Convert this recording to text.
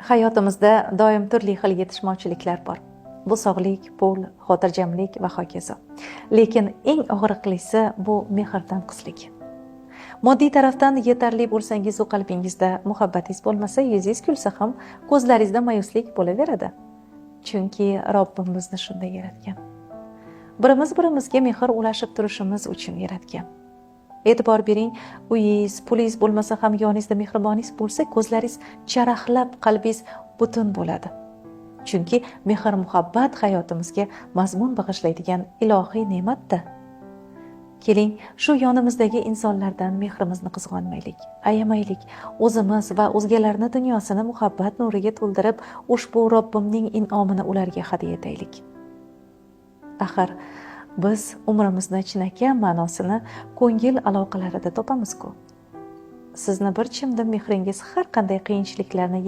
Hayotimizda doim turli xil yetishmovchiliklar bor. Bu sog'lik, pul, xotirjamlik va hokazo. Lekin eng og'riqlisi bu mehr tanqislik. Moddiy tarafdan yetarli bo'lsangiz, u qalbingizda muhabbatingiz bo'lmasa, yuzingiz kulsa ham ko'zlaringizda ma'yuslik bo'laveradi. Chunki Robbim bizni shunday yaratgan. Birimiz-birimizga mehr ulashib turishimiz uchun yaratgan. E'tibor bering, uyingiz, pulingiz bo'lmasa ham yoningizda mehriboningiz bo'lsa, ko'zlaringiz charaqlab, qalbingiz butun bo'ladi. Chunki mehr muhabbat hayotimizga mazmun bag'ishlaydigan ilohiy ne'matdir. Keling, shu yonimizdagi insonlardan mehrimizni qizg'onmaylik, ayamaylik. O'zimiz va o'zgalarning dunyosini muhabbat nuriga to'ldirib, ushbu Robbimning in'omini ularga hadya etaylik. Axir biz umrimizni chinakam ma'nosini ko'ngil aloqalarida topamiz-ku. Sizni bir chimdim mehringiz har qanday qiyinchiliklarni